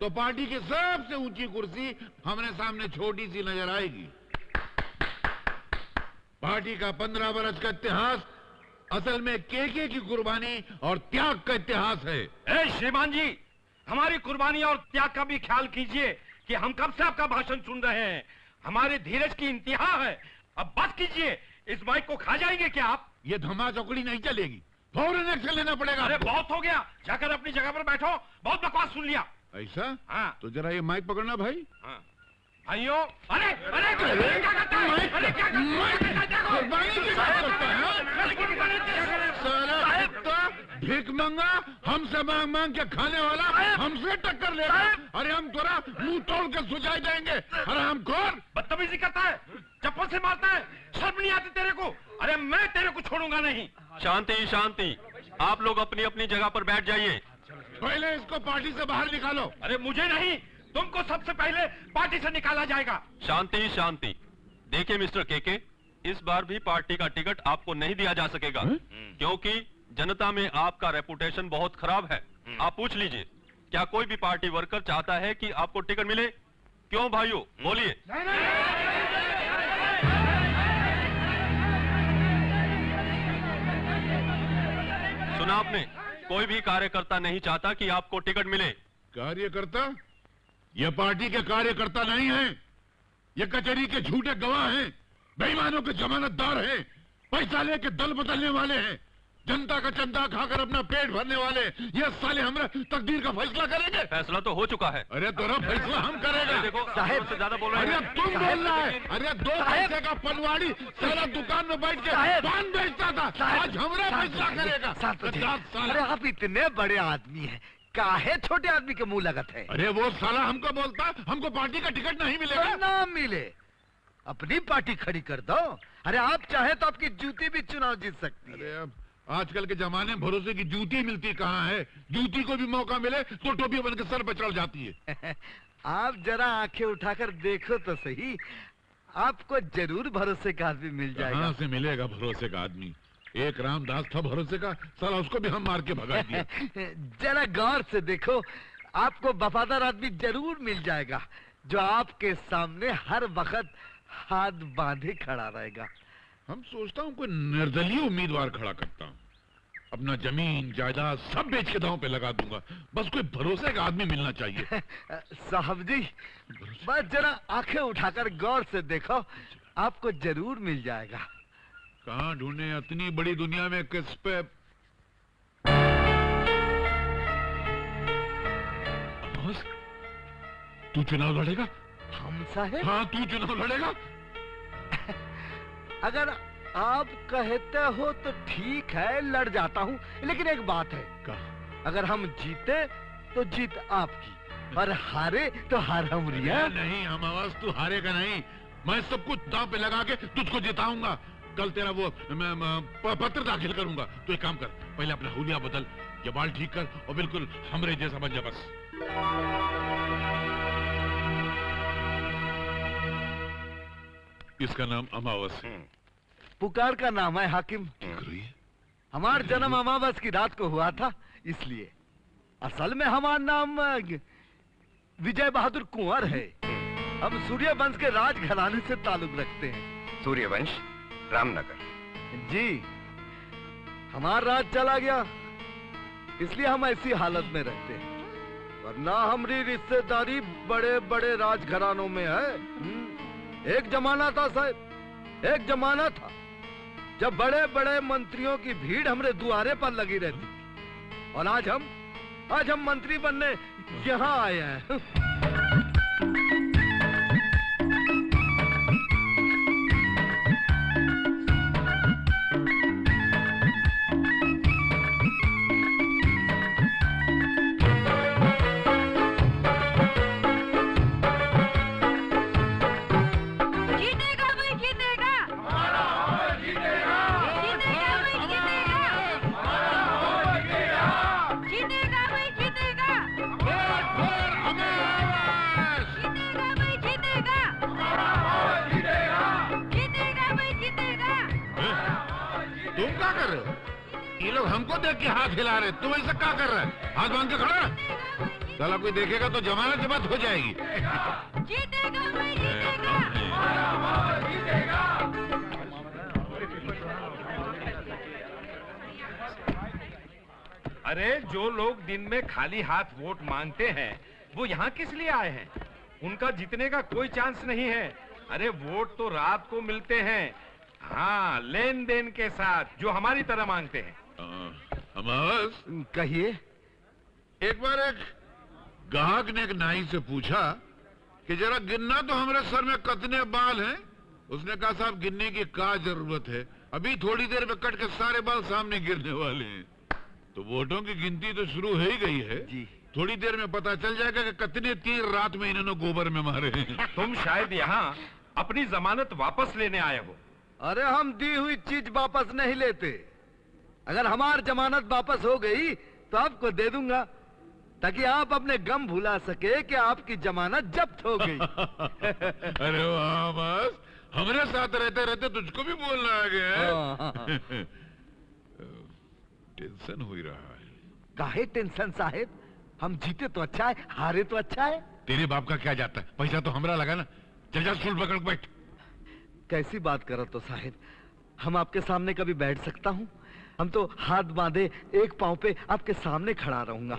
तो पार्टी की सबसे ऊंची कुर्सी हमारे सामने छोटी सी नजर आएगी। पार्टी का 15 बरस का इतिहास असल में केके की कुर्बानी और त्याग का इतिहास है। श्रीमान जी, हमारी कुर्बानी और त्याग का भी ख्याल कीजिए कि हम कब से आपका भाषण सुन रहे हैं। हमारे धीरज की इंतहा है, अब बस कीजिए। इस माइक को खा जाएंगे क्या आप? ये धमा चौकड़ी नहीं चलेगी, फौरन एक्शन लेना पड़ेगा। अरे बहुत हो गया, जाकर अपनी जगह पर बैठो, बहुत बकवास सुन लिया। ऐसा? हाँ। तो जरा ये माइक पकड़ना भाई। हाँ। भाइयों, अरे अरे क्या करता है? अरे क्या भीख मंगा हमसे मांग मांग के खाने वाला हमसे टक्कर ले। अरे हम थोड़ा मुंह तोड़ के सुझाई देंगे। अरे हम कौन? बदतमीजी करता है, चप्पल से मारता है, शर्म नहीं आती तेरे को? अरे मैं तेरे को छोड़ूंगा नहीं। शांति शांति, आप लोग अपनी अपनी जगह पर बैठ जाइए। पहले इसको पार्टी से बाहर निकालो। अरे मुझे नहीं, तुमको सबसे पहले पार्टी से निकाला जाएगा। शांति शांति। देखिए मिस्टर केके, इस बार भी पार्टी का टिकट आपको नहीं दिया जा सकेगा, क्योंकि जनता में आपका रेपुटेशन बहुत खराब है। आप पूछ लीजिए, क्या कोई भी पार्टी वर्कर चाहता है कि आपको टिकट मिले? क्यों भाइयों, बोलिए। सुना आपने, कोई भी कार्यकर्ता नहीं चाहता कि आपको टिकट मिले। कार्यकर्ता? ये पार्टी के कार्यकर्ता नहीं हैं, ये कचहरी के झूठे गवाह हैं, बेईमानों के जमानतदार हैं, पैसा लेके दल बदलने वाले हैं, जनता का चंदा खाकर अपना पेट भरने वाले। ये साले हमारे तकदीर का फैसला करेंगे। फैसला तो हो चुका है। अरे तेरा फैसला हम करेंगे। देखो साहब से ज्यादा बोल रहे हैं। अरे तुम बोल रहा है। अरे 2 पैसे का पनवाड़ी सारा दुकान में बैठ के पान बेचता था, आज हमारा फैसला करेगा। अरे आप इतने बड़े आदमी हैं, काहे छोटे आदमी के मुंह लगत है? अरे वो साला हमको बोलता हमको पार्टी का टिकट नहीं मिलेगा। ना मिले, अपनी पार्टी खड़ी कर दो। अरे आप चाहे तो आपकी जूती भी चुनाव जीत सकती है। अरे अब आजकल के जमाने में भरोसे की जूती मिलती कहाँ है? जूती को भी मौका मिले तो टोपी बन के सर पर चढ़ जाती है। आप जरा आंखें उठाकर देखो तो सही, आपको जरूर भरोसे का आदमी मिल जाएगा। कहाँ से मिलेगा भरोसे का आदमी? एक रामदास था भरोसे का, साला उसको भी हम मार के भगा दिया। जरा गौर से देखो, आपको वफादार आदमी जरूर मिल जाएगा, जो आपके सामने हर वक्त हाथ बांधे खड़ा रहेगा। हम सोचता हूँ कोई निर्दलीय उम्मीदवार खड़ा करता हूँ, अपना जमीन जायदाद सब बेच के दांव पे लगा दूंगा, बस कोई भरोसे का आदमी मिलना चाहिए। साहब जी, बस जरा आंखें उठाकर गौर से देखो, आपको जरूर मिल जाएगा। कहाँ ढूंढे इतनी बड़ी दुनिया में? किस पे? तू चुनाव लड़ेगा? हम साहब? हाँ, तू चुनाव लड़ेगा। अगर आप कहते हो तो ठीक है, लड़ जाता हूँ, लेकिन एक बात है। कहा? अगर हम जीते तो जीत आपकी, और हारे तो हार हमारी है। नहीं, हम आवाज तू हारेगा नहीं, मैं सब कुछ दांव पे लगा के तुझको जिताऊंगा। कल तेरा वो पत्र दाखिल करूंगा। तो एक काम कर, पहले अपना हुलिया बदल, ये बाल ठीक कर और बिल्कुल हमरे जैसा बन जा बस। इसका नाम अमावस है। पुकार का नाम है हाकिम। हमारा जन्म अमावस की रात को हुआ था, इसलिए असल में हमारा नाम विजय बहादुर कुंवर है। हम सूर्यवंश के राजघराने से ताल्लुक रखते हैं। सूर्यवंश, रामनगर। जी, हमारा राज चला गया, इसलिए हम ऐसी हालत में रहते हैं, वरना हमारी रिश्तेदारी बड़े बड़े राजघरानों में है। एक जमाना था साहब, एक जमाना था जब बड़े बड़े मंत्रियों की भीड़ हमरे दुआरे पर लगी रहती थी, और आज हम मंत्री बनने यहाँ आए हैं। ये लोग हमको देख के हाथ हिला रहे, तुम ऐसा क्या कर रहे? हाथ बांध के खड़ा। साला कोई देखेगा तो जमानत जब्त हो जाएगी। जीतेगा भाई, जीतेगा। अरे जो लोग दिन में खाली हाथ वोट मांगते हैं वो यहाँ किस लिए आए हैं? उनका जीतने का कोई चांस नहीं है। अरे वोट तो रात को मिलते हैं, हाँ, लेन देन के साथ, जो हमारी तरह मांगते हैं। अमावस, कहिए। एक बार एक ग्राहक ने एक नाई से पूछा कि जरा गिनना तो हमारे सर में कितने बाल हैं। उसने कहा साहब गिनने की क्या जरूरत है, अभी थोड़ी देर में कट के सारे बाल सामने गिरने वाले हैं। तो वोटों की गिनती तो शुरू हो ही गई है जी। थोड़ी देर में पता चल जाएगा कि कितने तीर रात में इन्होंने गोबर में मारे हैं। तुम शायद यहाँ अपनी जमानत वापस लेने आए हो। अरे हम दी हुई चीज वापस नहीं लेते। अगर हमारी जमानत वापस हो गई तो आपको दे दूंगा, ताकि आप अपने गम भुला सके कि आपकी जमानत जब्त हो गई। अरे वाह बस, हमारे साथ रहते रहते तुझको भी बोलना आ गया है। टेंशन हो ही रहा है। काहे टेंशन साहेब, हम जीते तो अच्छा है, हारे तो अच्छा है। तेरे बाप का क्या जाता है, पैसा तो हमरा लगा ना। चल जा स्टूल पकड़ के बैठ। कैसी बात करो तो साहेब, हम आपके सामने कभी बैठ सकता हूँ? हम तो हाथ बांधे एक पांव पे आपके सामने खड़ा रहूंगा।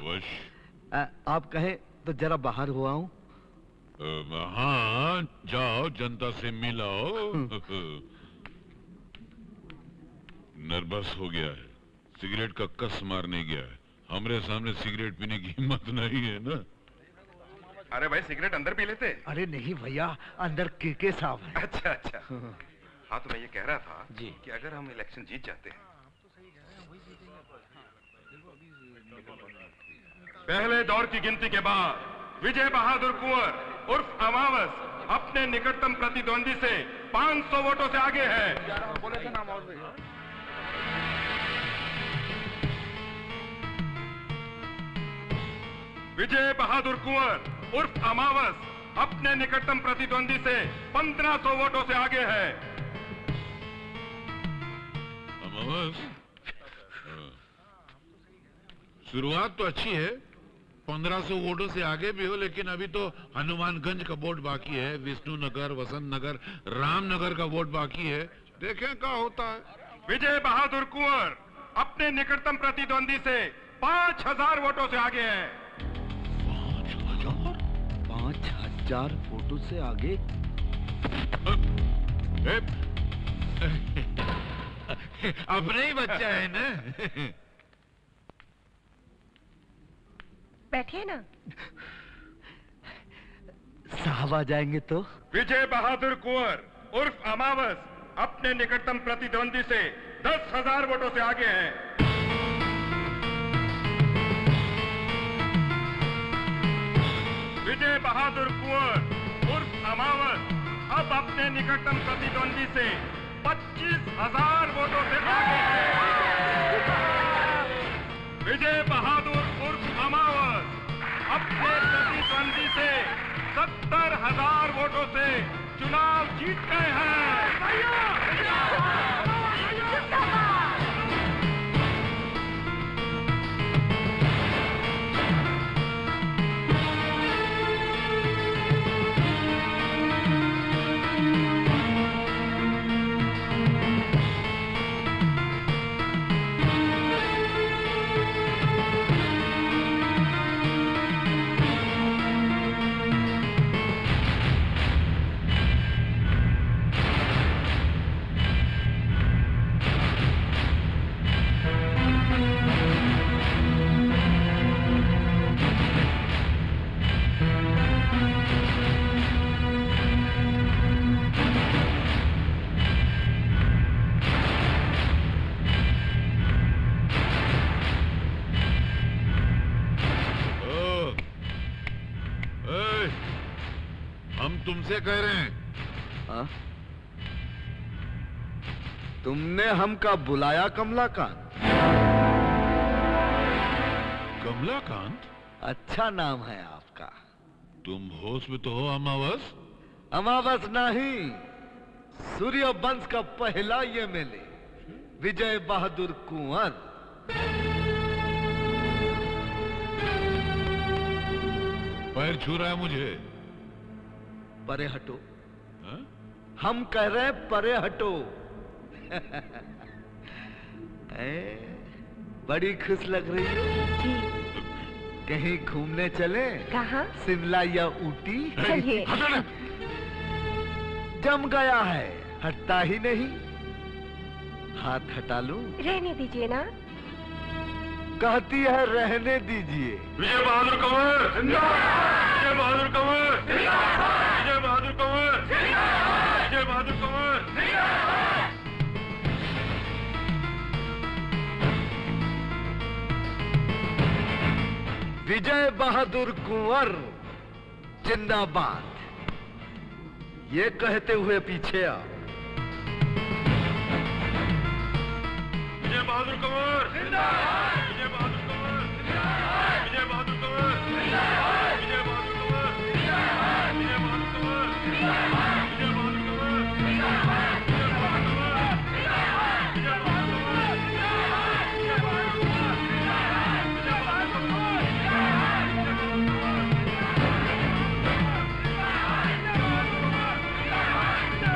आप कहें तो जरा बाहर हो आऊं? हाँ जाओ, जनता से मिलाओ। नर्वस हो गया है, सिगरेट का कस मारने गया है। हमरे सामने सिगरेट पीने की हिम्मत नहीं है ना। अरे भाई सिगरेट अंदर पी लेते। अरे नहीं भैया, अंदर केके साहब है। अच्छा अच्छा। हाँ तो मैं ये कह रहा था जी कि अगर हम इलेक्शन जीत जाते हैं, पहले दौर की गिनती के बाद विजय बहादुर कुंवर उर्फ अमावस अपने निकटतम प्रतिद्वंदी से 500 वोटों से आगे है। विजय बहादुर कुंवर उर्फ अमावस अपने निकटतम प्रतिद्वंदी से 1500 वोटों से आगे है। अमावस, शुरुआत तो अच्छी है, 1500 वोटों से आगे भी हो, लेकिन अभी तो हनुमानगंज का वोट बाकी है, विष्णुनगर, वसंत नगर, रामनगर का वोट बाकी है। देखें क्या होता है। विजय बहादुर कुंवर अपने निकटतम प्रतिद्वंदी से 5000 वोटों से आगे है। 5000 वोटों से आगे? अपने ही बच्चा है ना। बैठिए ना। साहब आ जाएंगे तो? विजय बहादुर कुंवर उर्फ अमावस अपने निकटतम प्रतिद्वंदी से 10,000 वोटों से आगे है। विजय बहादुर कुंवर उर्फ अमावस अब अपने निकटतम प्रतिद्वंदी से 25,000 वोटों से आगे है। विजय बहादुर उर्फ अमावस अपने प्रतिद्वंदी से 70,000 वोटों से चुनाव जीत गए हैं। तुमसे कह रहे हैं। हाँ? तुमने हमका बुलाया कमलाकांत? कमलाकांत? अच्छा नाम है आपका। तुम होश में तो हो अमावस? अमावस नहीं, सूर्य वंश का पहला ये मेले, विजय बहादुर कुंवर। पैर छू रहा है मुझे। परे हटो। हाँ? हम कह रहे हैं परे हटो। बड़ी खुश लग रही हो। जी। कहीं घूमने चले? कहाँ? शिमला या ऊटी? चलिए। हटो ना। जम गया है, हटता ही नहीं। हाथ हटा लूं? रहने दीजिए ना। कहती है रहने दीजिए। विजय बहादुर कंवर जिंदाबाद! विजय बहादुर कंवर जिंदाबाद! विजय बहादुर कंवर जिंदाबाद! विजय बहादुर कंवर जिंदाबाद! विजय बहादुर कुंवर जिंदाबाद। ये कहते हुए पीछे आ। विजय बहादुर कंवर जिंदाबाद! विजय बहादुर कंवर जिंदाबाद! विजय बहादुर कंवर जिंदाबाद! विजय बहादुर कंवर जिंदाबाद! विजय बहादुर कंवर जिंदाबाद! विजय बहादुर कंवर जिंदाबाद! विजय बहादुर कंवर जिंदाबाद! विजय बहादुर कंवर जिंदाबाद! विजय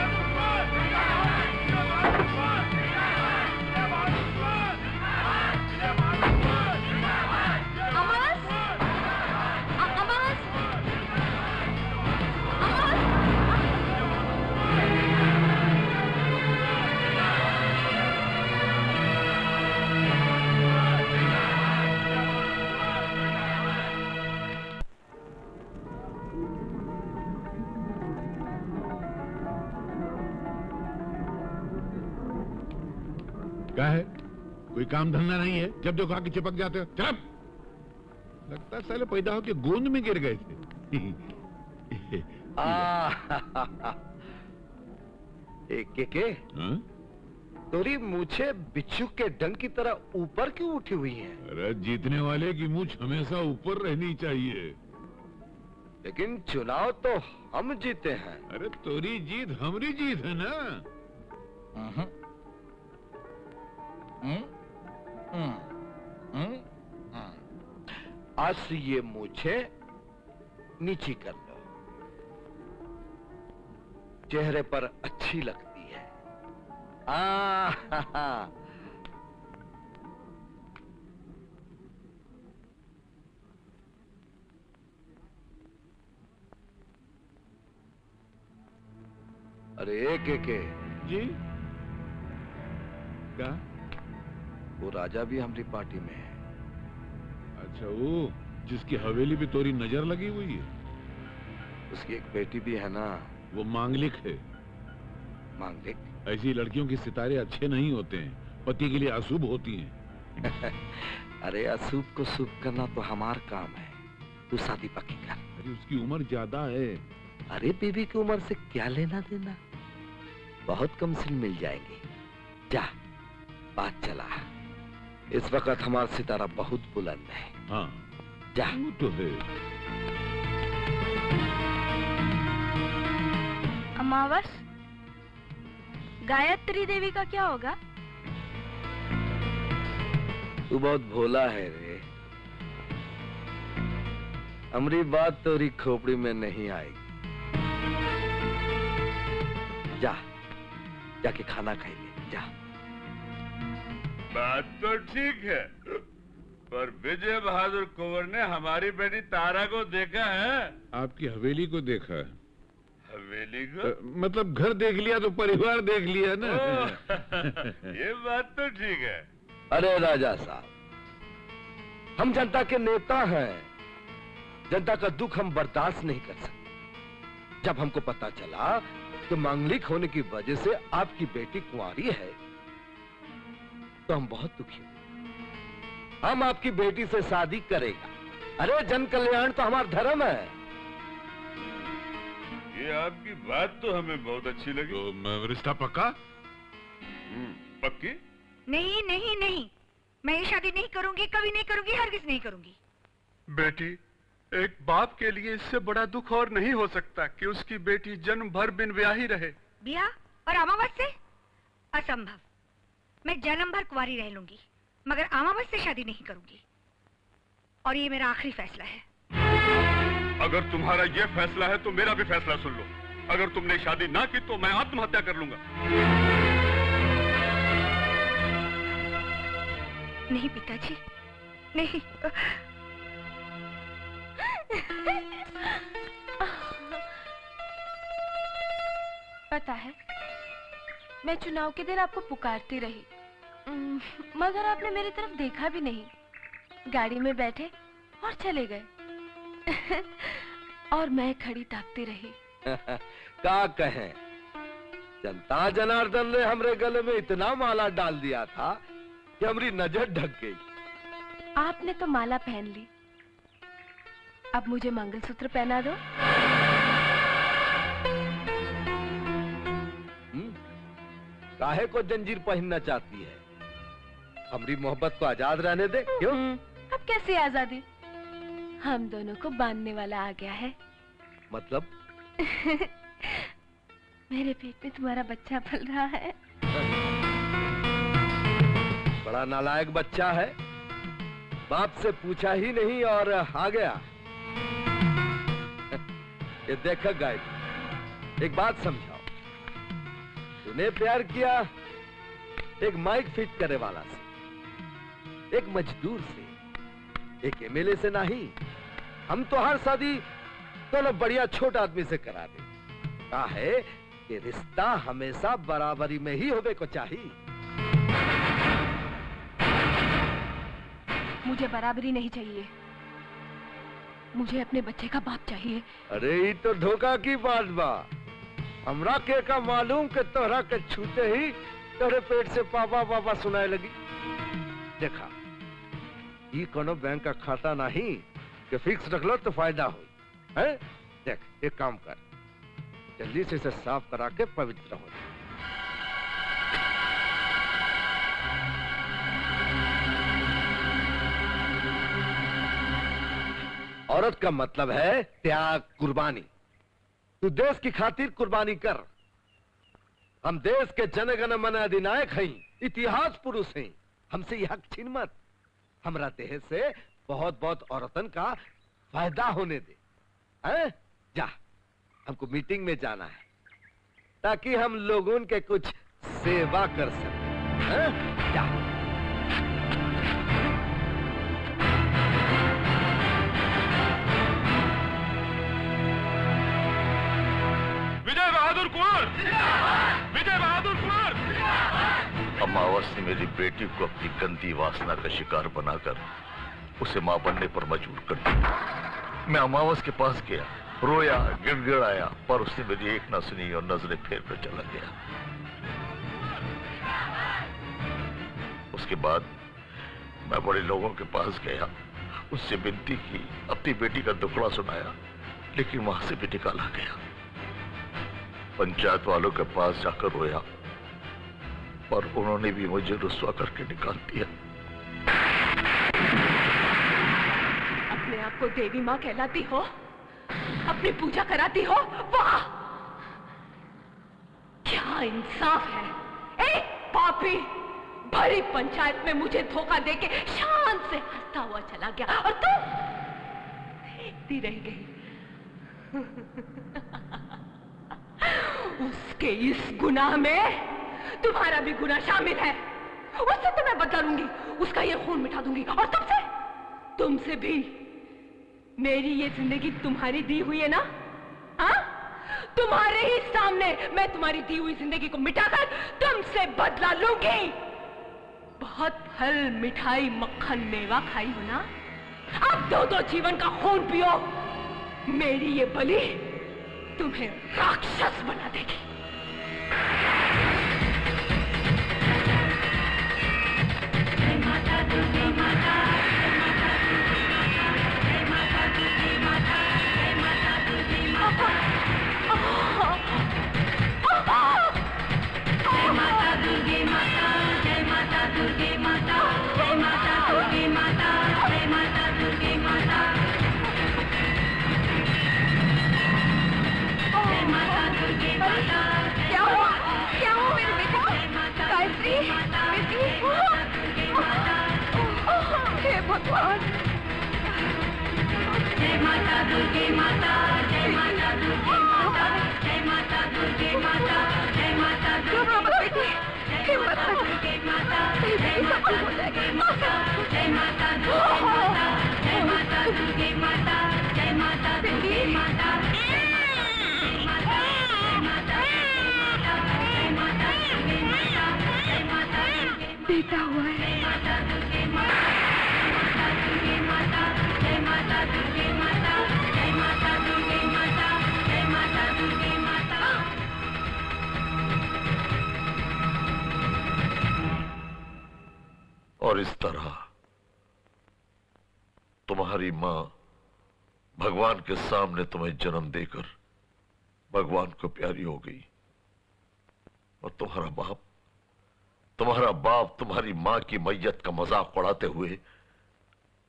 बहादुर कंवर जिंदाबाद! विजय बहादुर कंवर क्या है? कोई काम धंधा नहीं है? जब देखो आके चिपक जाते हो। चल, लगता है साले पैदा होके गोंद में गिर गए थे। के हाँ? तोरी मूछे बिच्छू के डंग की तरह ऊपर क्यों उठी हुई हैं? अरे जीतने वाले की मूछ हमेशा ऊपर रहनी चाहिए। लेकिन चुनाव तो हम जीते हैं। अरे तोरी जीत हमारी जीत है ना। आज से ये मूछे नीची कर लो, चेहरे पर अच्छी लगती है। अरे के जी क्या? वो राजा भी हमारी पार्टी में है। अच्छा, वो जिसकी हवेली पे तोरी नजर लगी हुई है? उसकी एक बेटी भी है ना। वो मांगलिक है। मांगलिक? ऐसी लड़कियों के सितारे अच्छे नहीं होते हैं, पति के लिए अशुभ होती हैं। अरे अशुभ को शुभ करना तो हमार काम है। तू शादी पक्की कर। अरे उसकी उम्र ज्यादा है। अरे बीवी की उम्र से क्या लेना देना, बहुत कम सिल मिल जाएंगे। जा, बात चला। इस वक्त हमारा सितारा बहुत बुलंद है। हाँ जा। वो तो है। अमावस, गायत्री देवी का क्या होगा? तू बहुत भोला है रे। हमारी बात तोरी खोपड़ी में नहीं आएगी। जा, जाके खाना खाइए। जा। बात तो ठीक है, पर विजय बहादुर कुंवर ने हमारी बेटी तारा को देखा है? आपकी हवेली को देखा है। हवेली को? मतलब घर देख लिया तो परिवार देख लिया ना। ये बात तो ठीक है। अरे राजा साहब, हम जनता के नेता हैं। जनता का दुख हम बर्दाश्त नहीं कर सकते। जब हमको पता चला कि मांगलिक होने की वजह से आपकी बेटी कुंवारी है, तो हम बहुत दुखी हुए। हम आपकी बेटी से शादी करेगा। अरे जन कल्याण तो हमारा धर्म है। ये आपकी बात तो हमें बहुत अच्छी लगी। तो रिश्ता पक्का? पक्की? नहीं नहीं नहीं, मैं ये शादी नहीं करूंगी, कभी नहीं करूंगी, हरगिज नहीं करूंगी। बेटी, एक बाप के लिए इससे बड़ा दुख और नहीं हो सकता कि उसकी बेटी जन्म भर बिन ब्याही रहे। ब्याह और अमावस से? असंभव। मैं जन्म भर कुंवारी रह लूंगी, मगर अमावस से शादी नहीं करूंगी। और ये मेरा आखिरी फैसला है। अगर तुम्हारा ये फैसला है तो मेरा भी फैसला सुन लो। अगर तुमने शादी ना की तो मैं आत्महत्या कर लूंगा। नहीं पिताजी, नहीं। पता है, मैं चुनाव के दिन आपको पुकारती रही, मगर आपने मेरी तरफ देखा भी नहीं। गाड़ी में बैठे और चले गए। और मैं खड़ी ताकती रही। का कहें, जनता जनार्दन ने हमरे गले में इतना माला डाल दिया था कि हमारी नजर ढक गई। आपने तो माला पहन ली, अब मुझे मंगलसूत्र पहना दो। काहे को जंजीर पहनना चाहती है? हमारी मोहब्बत को आजाद रहने दे। क्यों? अब कैसी आजादी? हम दोनों को बांधने वाला आ गया है। मतलब? मेरे पेट में तुम्हारा बच्चा पल रहा है। बड़ा नालायक बच्चा है, बाप से पूछा ही नहीं और आ गया। ये देखा गायत्री, एक बात समझाओ, तूने प्यार किया एक माइक फिट करने वाला से, एक मजदूर से, एक एमएलए से नहीं। हम तो हर शादी दोनों बढ़िया छोटा आदमी से करा दे। कहा है कि रिश्ता हमेशा बराबरी में ही होने को चाहिए। मुझे बराबरी नहीं चाहिए, मुझे अपने बच्चे का बाप चाहिए। अरे ये तो धोखा की बात बा। हमरा के का मालूम कि तोहरा के छूते ही तेरे पेट से पापा पापा सुनाए लगी। देखा, ये कोनो बैंक का खाता नहीं कि फिक्स रख लो तो फायदा हो। है? देख, एक काम कर, जल्दी से इसे साफ करा के पवित्र हो जा। औरत का मतलब है त्याग, कुर्बानी। तू देश की खातिर कुर्बानी कर। हम देश के जनगण मन अधिनायक हैं, इतिहास पुरुष हैं। हमसे यह हक छीन मत। हमरा देह से बहुत बहुत औरतन का फायदा होने दे। हैं? जा, हमको मीटिंग में जाना है ताकि हम लोगों के कुछ सेवा कर सकें। हैं? जा। विजय बहादुर कुंवर! विजय बहादुर कुंवर! अमावस ने मेरी बेटी को अपनी गंदी वासना का शिकार बनाकर उसे मां बनने पर मजबूर कर दिया। मैं अमावस के पास गया, रोया, गिड़गिड़ाया, पर उसने मेरी एक न सुनी और नजरें फेर कर चला गया। उसके बाद मैं बड़े लोगों के पास गया, उससे विनती की, अपनी बेटी का दुखड़ा सुनाया, लेकिन वहां से भी निकाला गया। पंचायत वालों के पास जाकर रोया, पर उन्होंने भी मुझे रुस्वा करके निकाल दिया। अपने आप को देवी माँ कहलाती हो, अपनी पूजा कराती हो, वाह! क्या इंसाफ है। ए पापी, भरी पंचायत में मुझे धोखा देके शान से हंसता हुआ चला गया और तुम देखती रह गई। उसके इस गुनाह में तुम्हारा भी गुनाह शामिल है। उससे तो मैं बदला लूंगी, उसका ये खून मिटा दूंगी, और तुमसे भी। मेरी ये जिंदगी तुम्हारी दी हुई है ना? हाँ? तुम्हारे ही सामने मैं तुम्हारी दी हुई जिंदगी को मिटाकर तुमसे बदला लूंगी। बहुत फल, मिठाई, मक्खन, मेवा खाई हो ना? अब दो जीवन का खून पियो। मेरी ये बलि तुम्हें राक्षस बना देगी। माता भगवान। जय माता दुर्गे माता, जय माता दुर्गे माता, जय माता दुर्गे माता, जय माता दुर्गे माता, जय माता दुर्गे माता, जय माता दुर्गे माता, जय माता दुर्गे माता, जय माता दुर्गे माता, जय माता दुर्गे माता, जय माता दुर्गे माता, जय माता बेटा हुआ है। जय माता दुर्गे माता, जय माता दुर्गे माता, जय माता दुर्गे माता, जय माता दुर्गे माता। और इस तरह तुम्हारी मां भगवान के सामने तुम्हें जन्म देकर भगवान को प्यारी हो गई, और तुम्हारा बाप तुम्हारी मां की मैयत का मजाक उड़ाते हुए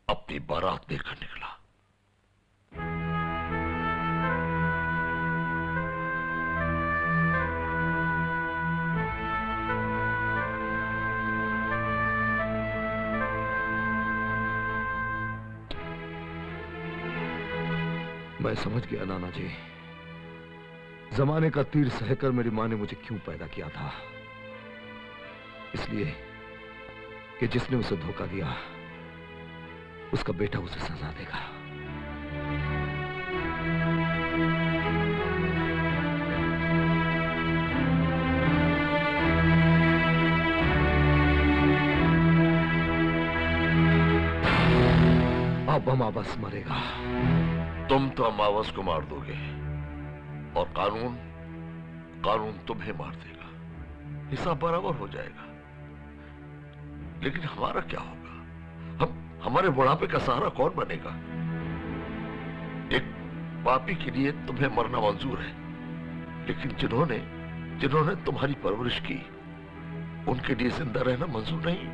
अपनी बारात लेकर निकला। मैं समझ गया नाना जी, जमाने का तीर सहकर मेरी मां ने मुझे क्यों पैदा किया था। इसलिए कि जिसने उसे धोखा दिया उसका बेटा उसे सजा देगा। अब अमावस मरेगा। तुम तो अमावस को मार दोगे और कानून तुम्हें मार देगा। हिसाब बराबर हो जाएगा। लेकिन हमारा क्या होगा? हमारे बुढ़ापे का सहारा कौन बनेगा? एक पापी के लिए तुम्हें मरना मंजूर है, लेकिन जिन्होंने तुम्हारी परवरिश की उनके लिए जिंदा रहना मंजूर नहीं।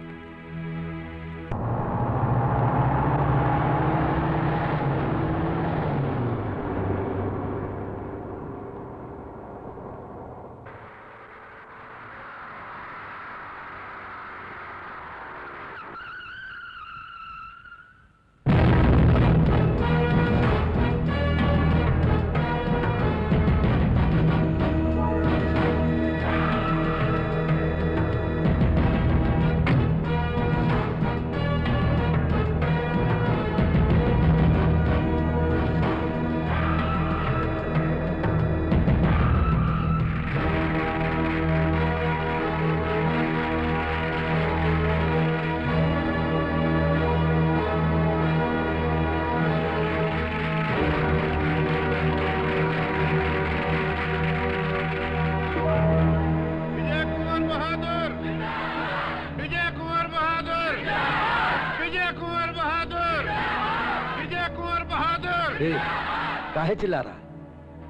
काहे चिल्ला रहा है?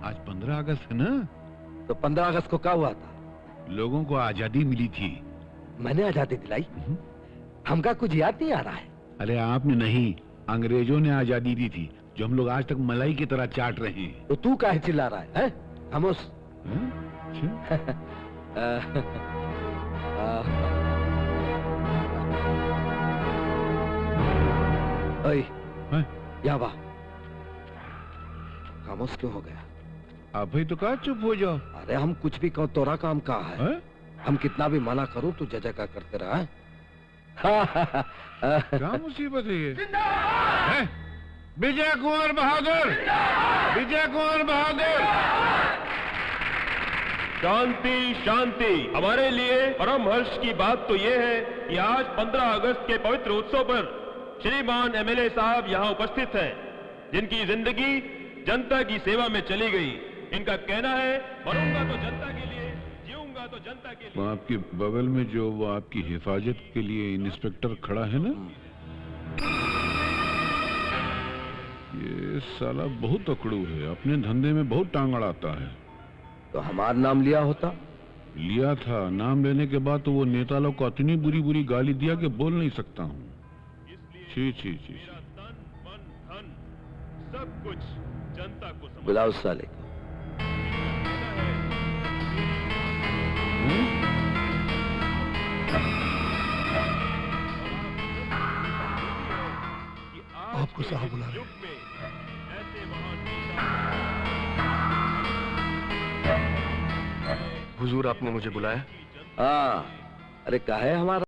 आज 15 अगस्त है ना? तो 15 अगस्त को क्या हुआ था? लोगों को आजादी मिली थी। मैंने आजादी दिलाई? हमका कुछ याद नहीं आ रहा है। अरे आपने नहीं, अंग्रेजों ने आजादी दी थी, जो हम लोग आज तक मलाई की तरह चाट रहे हैं। तो तू काहे चिल्ला रहा है? खामोश। या वाह, खामोश क्यों हो गया? आप भाई तो कहा चुप हो जाओ। अरे हम कुछ भी कहो, तोरा काम कहा है? हम कितना भी मना करूं तो जजा का करते रहा है। क्या मुसीबत है ये? विजय कुंवर बहादुर, विजय कुंवर बहादुर। शांति शांति। हमारे लिए परम हर्ष की बात तो ये है कि आज 15 अगस्त के पवित्र उत्सव पर श्रीमान एमएलए साहब यहाँ उपस्थित हैं, जिनकी जिंदगी जनता की सेवा में चली गई। इनका कहना है, मरूंगा तो जनता के लिए, जीऊंगा तो जनता के लिए। आपके बगल में जो वो आपकी हिफाजत के लिए इंस्पेक्टर खड़ा है ना, ये साला बहुत अकड़ू है, अपने धंधे में बहुत टांग अड़ाता है। तो हमारा नाम लिया होता? लिया था। नाम लेने के बाद तो वो नेता लोग को इतनी बुरी बुरी गाली दिया कि बोल नहीं सकता हूँ। छी छी छी। सब कुछ जनता को बुलाओ साले को। आपको साहब बुला रहे हैं। हुजूर, आपने मुझे बुलाया? हाँ, अरे काहे हमारा